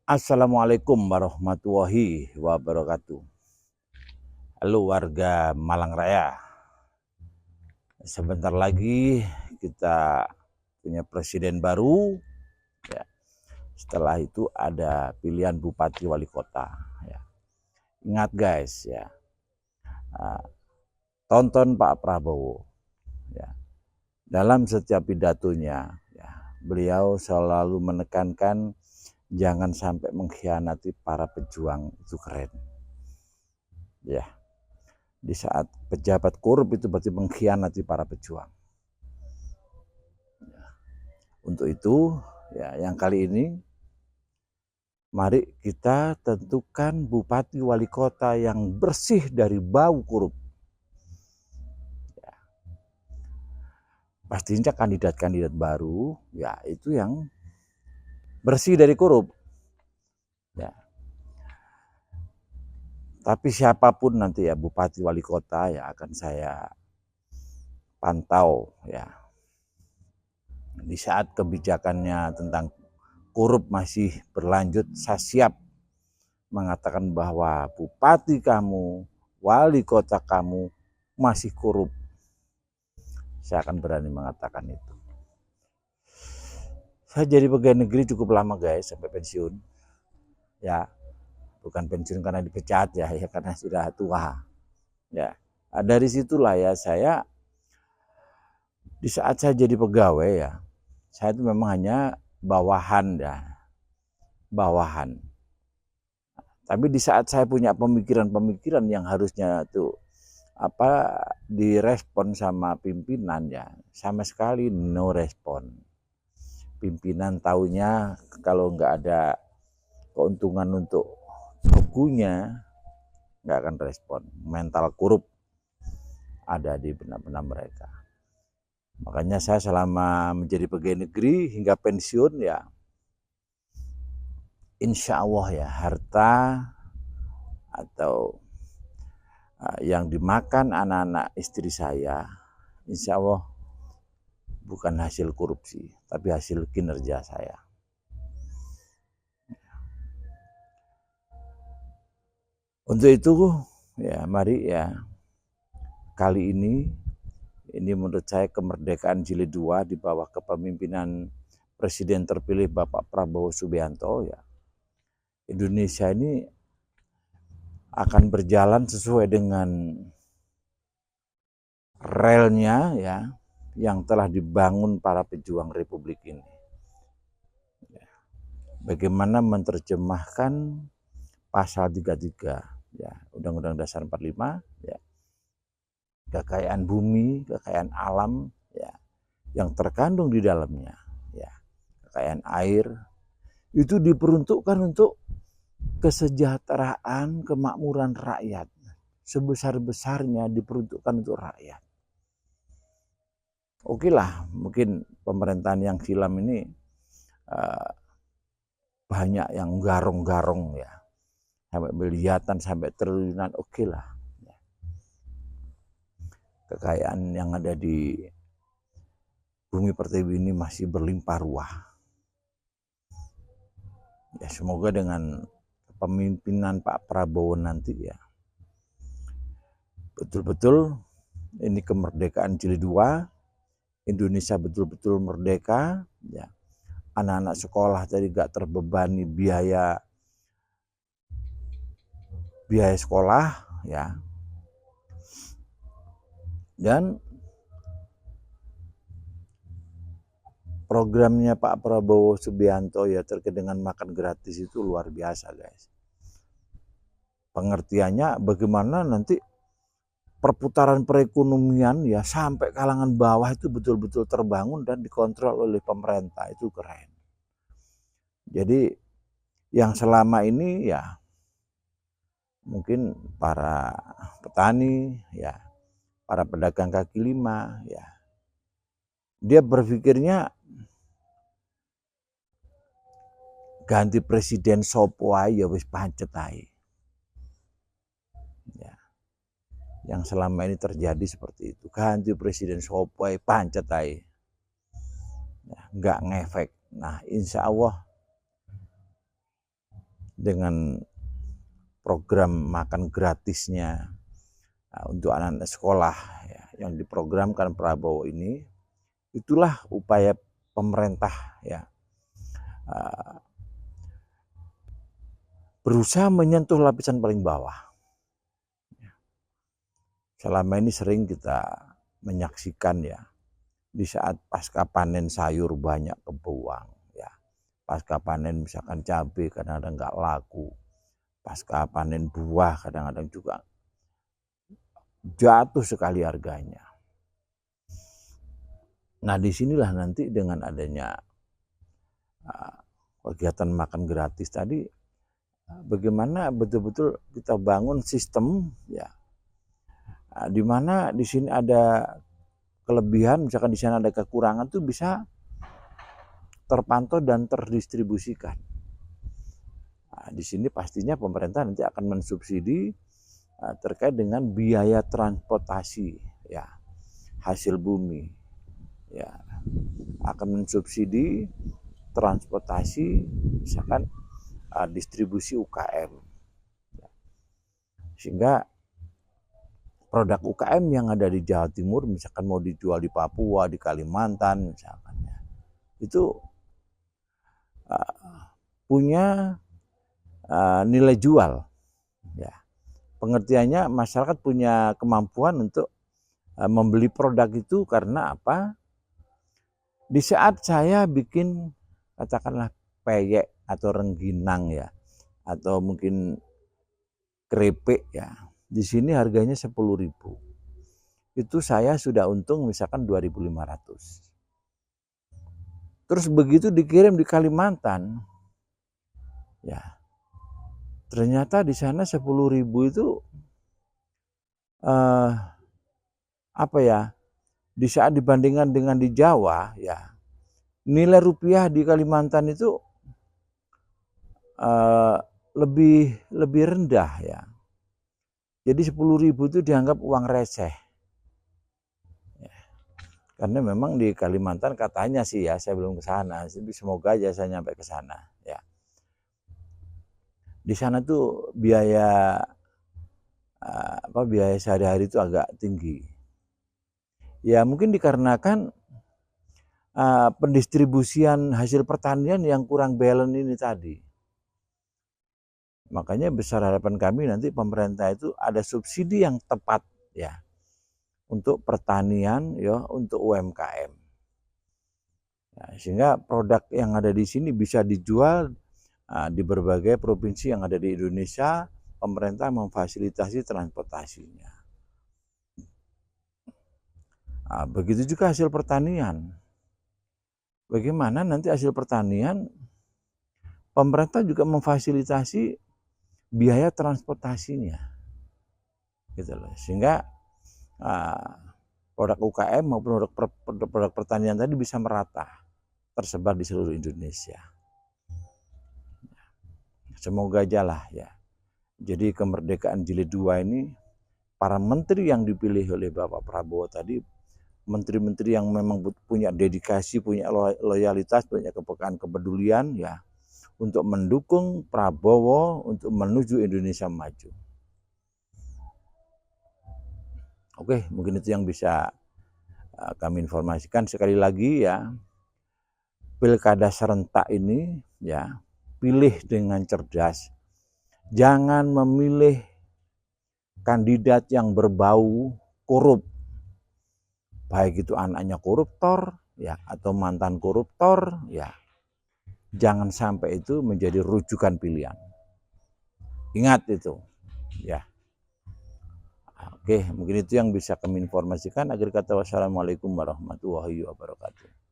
Assalamualaikum warahmatullahi wabarakatuh. Halo warga Malang Raya. Sebentar lagi kita punya presiden baru. Ya. Setelah itu ada pilihan bupati wali kota. Ya. Ingat guys ya, tonton Pak Prabowo. Ya. Dalam setiap pidatonya, ya, beliau selalu menekankan jangan sampai mengkhianati para pejuang, itu keren. Ya. Di saat pejabat korup itu berarti mengkhianati para pejuang. Untuk itu, ya, yang kali ini mari kita tentukan bupati wali kota yang bersih dari bau korup. Ya. Pastinya kandidat-kandidat baru, ya itu yang bersih dari korup. Ya. Tapi siapapun nanti ya bupati wali kota ya akan saya pantau ya. Di saat kebijakannya tentang korup masih berlanjut, saya siap mengatakan bahwa bupati kamu, wali kota kamu masih korup. Saya akan berani mengatakan itu. Saya jadi pegawai negeri cukup lama guys, sampai pensiun. Ya, bukan pensiun karena dipecat ya karena sudah tua. Ya, dari situlah ya saya di saat saya jadi pegawai ya, saya itu memang hanya bawahan ya, bawahan. Tapi di saat saya punya pemikiran-pemikiran yang harusnya tuh direspon sama pimpinan ya, sama sekali no respon. Pimpinan taunya kalau nggak ada keuntungan untuk bukunya nggak akan respon. Mental korup ada di benak-benak mereka. Makanya saya selama menjadi pegawai negeri hingga pensiun ya, insya Allah ya harta atau yang dimakan anak-anak istri saya, insya Allah bukan hasil korupsi, tapi hasil kinerja saya. Untuk itu ya mari ya kali ini menurut saya kemerdekaan jilid 2 di bawah kepemimpinan Presiden terpilih Bapak Prabowo Subianto ya. Indonesia ini akan berjalan sesuai dengan relnya ya yang telah dibangun para pejuang Republik ini. Bagaimana menerjemahkan pasal 33 ya Undang-Undang Dasar 45 ya, kekayaan bumi, kekayaan alam ya yang terkandung di dalamnya ya, kekayaan air itu diperuntukkan untuk kesejahteraan, kemakmuran rakyat. Sebesar-besarnya diperuntukkan untuk rakyat. Oke lah, mungkin pemerintahan yang silam ini banyak yang garong-garong ya, sampai miliatan, sampai triliunan, oke lah. Kekayaan yang ada di bumi pertiwi ini masih berlimpah ruah. Ya semoga dengan kepemimpinan Pak Prabowo nanti ya, betul-betul ini kemerdekaan jilid 2, Indonesia betul-betul merdeka ya. Anak-anak sekolah tadi gak terbebani biaya sekolah ya. Dan programnya Pak Prabowo Subianto ya terkait dengan makan gratis itu luar biasa guys. Pengertiannya bagaimana nanti perputaran perekonomian ya sampai kalangan bawah itu betul-betul terbangun dan dikontrol oleh pemerintah, itu keren. Jadi yang selama ini ya mungkin para petani ya, para pedagang kaki lima ya, dia berpikirnya ganti presiden sopo ae ya wis pancet ae. Ya. Yang selama ini terjadi seperti itu. Ganti presiden sopo ae pancet ae. Ya, enggak ngefek. Nah, insya Allah dengan program makan gratisnya untuk anak-anak sekolah ya, yang diprogramkan Prabowo ini, itulah upaya pemerintah ya berusaha menyentuh lapisan paling bawah. Selama ini sering kita menyaksikan ya, di saat pasca panen sayur banyak kebuang ya, pasca panen misalkan cabai kadang-kadang nggak laku, pasca panen buah kadang-kadang juga jatuh sekali harganya. Nah disinilah nanti dengan adanya kegiatan makan gratis tadi, bagaimana betul-betul kita bangun sistem ya, di mana di sini ada kelebihan, misalkan di sana ada kekurangan tuh bisa terpantau dan terdistribusikan. Nah, di sini pastinya pemerintah nanti akan mensubsidi terkait dengan biaya transportasi ya, hasil bumi ya, akan mensubsidi transportasi misalkan distribusi UKM, sehingga produk UKM yang ada di Jawa Timur misalkan mau dijual di Papua, di Kalimantan misalkan ya, itu punya nilai jual ya. Pengertiannya masyarakat punya kemampuan untuk membeli produk itu karena apa? Di saat saya bikin katakanlah peyek atau rengginang ya, atau mungkin keripik ya, di sini harganya 10.000. Itu saya sudah untung misalkan 2.500. Terus begitu dikirim di Kalimantan, ya ternyata di sana 10.000 itu apa ya? Di saat dibandingkan dengan di Jawa ya, nilai rupiah di Kalimantan itu lebih rendah ya. Jadi 10.000 itu dianggap uang receh. Ya. Karena memang di Kalimantan katanya sih ya, saya belum ke sana, semoga aja saya nyampe ke sana ya. Di sana tuh biaya biaya sehari-hari itu agak tinggi. Ya mungkin dikarenakan pendistribusian hasil pertanian yang kurang balance ini tadi. Makanya besar harapan kami nanti pemerintah itu ada subsidi yang tepat ya untuk pertanian ya, untuk UMKM. Ya, sehingga produk yang ada di sini bisa dijual di berbagai provinsi yang ada di Indonesia, pemerintah memfasilitasi transportasinya. Begitu juga hasil pertanian. Bagaimana nanti hasil pertanian, pemerintah juga memfasilitasi biaya transportasinya, gitu loh. Sehingga produk UKM maupun produk pertanian tadi bisa merata, tersebar di seluruh Indonesia. Semoga aja lah ya. Jadi kemerdekaan jilid 2 ini, para menteri yang dipilih oleh Bapak Prabowo tadi, menteri-menteri yang memang punya dedikasi, punya loyalitas, punya kepekaan, kepedulian ya, untuk mendukung Prabowo untuk menuju Indonesia maju. Oke, mungkin itu yang bisa kami informasikan. Sekali lagi ya, pilkada serentak ini ya, pilih dengan cerdas. Jangan memilih kandidat yang berbau korup, baik itu anaknya koruptor ya atau mantan koruptor ya. Jangan sampai itu menjadi rujukan pilihan. Ingat itu ya. Oke, mungkin itu yang bisa kami informasikan. Akhir kata, wassalamualaikum warahmatullahi wabarakatuh.